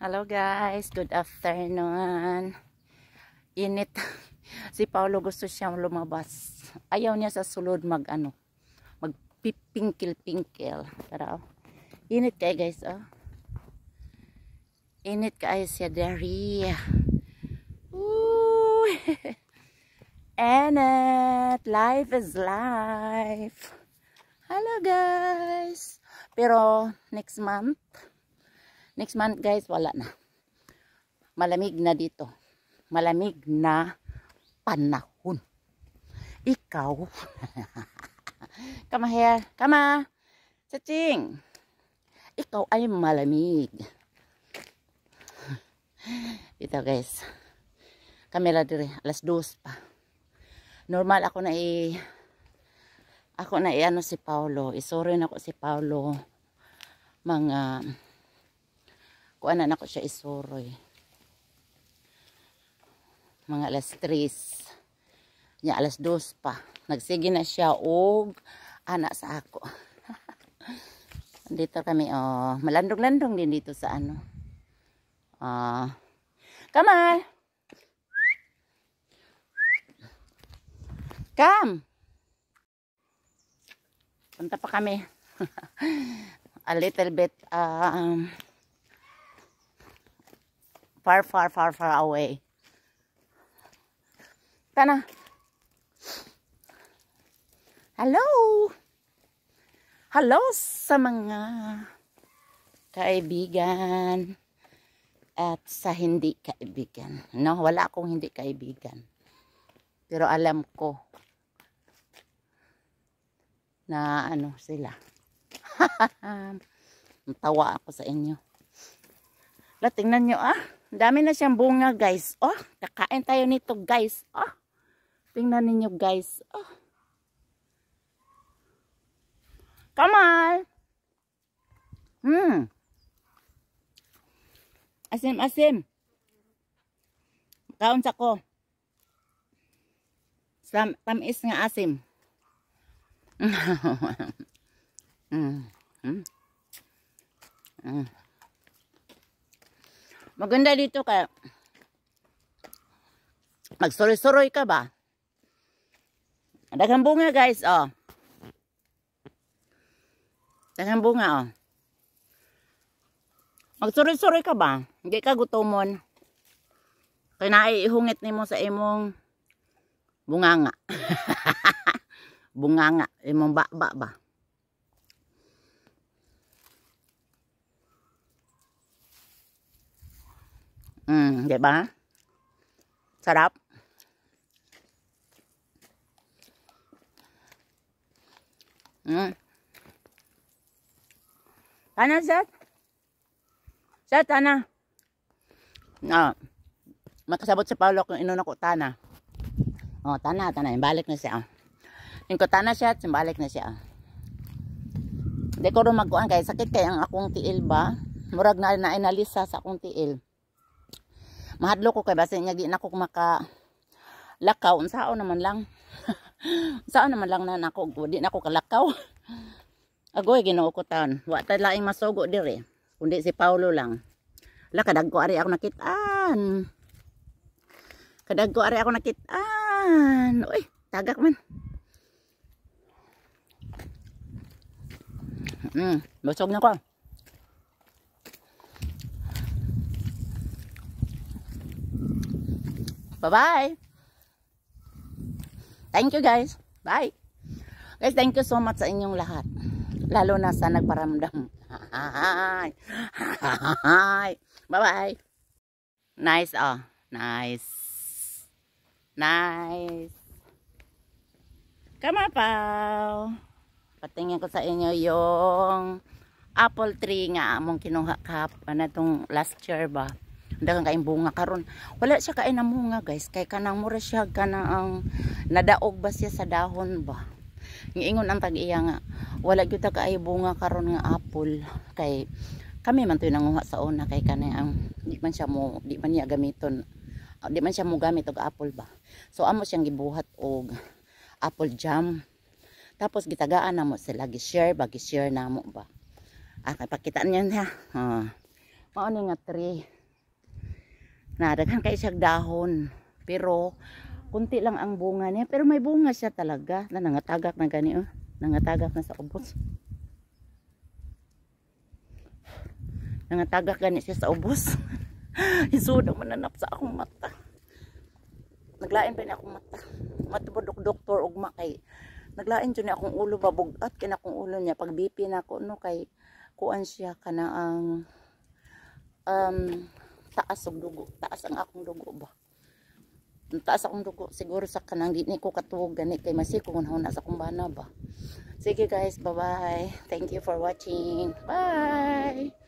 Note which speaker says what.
Speaker 1: Hello guys, good afternoon. Init. Si Paulo gusto siyang lumabas. Ayaw niya sa sulod magpipingkil-pingkil. Pero init kayo guys, oh. Init kayo siya dari. Enet, life is life. Hello guys. Pero next month guys, wala na. Malamig na dito. Malamig na panahon. Ikaw. Come here. Come. Chaching. Ikaw ay malamig. Ito guys. Kamera dire. Alas 2 pa. Normal ako na ano si Paulo. Isuri na ako si Paulo. Mga kuanan ako siya isuroy. Mga alas 3. Nya alas 2 pa. Nagsige na siya og anak sa ako. Dito kami malandong-landong din dito sa ano. Come on. Come. Punta pa kami. A little bit far away. Tana. Hello. Hello sa mga kaibigan at sa hindi kaibigan. No, wala akong hindi kaibigan. Pero alam ko na ano sila. Tawa ako sa inyo. Tingnan nyo dami na siyang bunga guys. Kakain tayo nito guys. Tingnan ninyo guys. Come on. Asim. Kaon sa ko. Tamis nga asim. Maganda dito kaya magsuroy-suroy ka ba? Daghang bunga guys, daghang bunga, Magsuroy-suroy ka ba? Hindi ka gutomon. Kaya naiihungit nimo sa imong bunganga. Bunganga, imong baba ba? Diba? Sarap. Tana, Seth? Seth, tana. Makasabot si Paulo kung inon ako, tana. Tana. Balik na siya. Yung ko tana siya, balik na siya. Hindi ko rin magkuhan kaya sakit kaya ang akong tiil ba? Murag na inalisa sa akong tiil. Mahadlo ko kay basta niya di na ko makalakaw. Unsaon naman lang. Unsaon naman lang na ako di na ko kalakaw. Agoy Ginoo ko taon. Wa ta laing masugo dire. Kundi si Paulo lang. Kadagko ari ako nakitaan. Uy, tagak man. Busog na ko. Bye-bye. Thank you guys. Bye. Guys, thank you so much sa inyong lahat. Lalo na sa nagparamdam. Bye-bye. Nice, Nice. Come on, Pao. Patingin ko sa inyo yung apple tree nga among kinuha itong last year ba. Dagang kaing bunga karon. Wala siya kain na bunga guys. Kay kanang mura siya kanang nadaog ba siya sa dahon ba. Ngiingon ang tag-iya nga. Wala gyud ta kaay bunga karon nga apple. Kay kami man tuy nanguha sa una kay kanang di man niya gamiton. Di man siya mo gamit og apple ba. So amo siyang gibuhat og apple jam. Tapos gitagaan na mo sila, gi-share namo ba. Pakita niyan ha. Mao ni nga tree. Na daghan kay siya dahon. Pero kunti lang ang bunga niya, pero may bunga siya talaga. Na nangatagak na gani oh. Nangatagak na sa ubos. Nangatagak gani siya sa ubos. Isudang mananap sa akong mata. Naglain pa ni akong mata. Matubod doktor ugma kay naglain jud ni akong ulo babugat kay akong ulo niya pag BP na ako no kay kuan siya kana ang taas og dugo, taas ang akong dugo ba. Taas akong dugo siguro sa kanang di ko katuog gani kay masikong na sa akong bana ba. Sige guys, bye bye. Thank you for watching. Bye.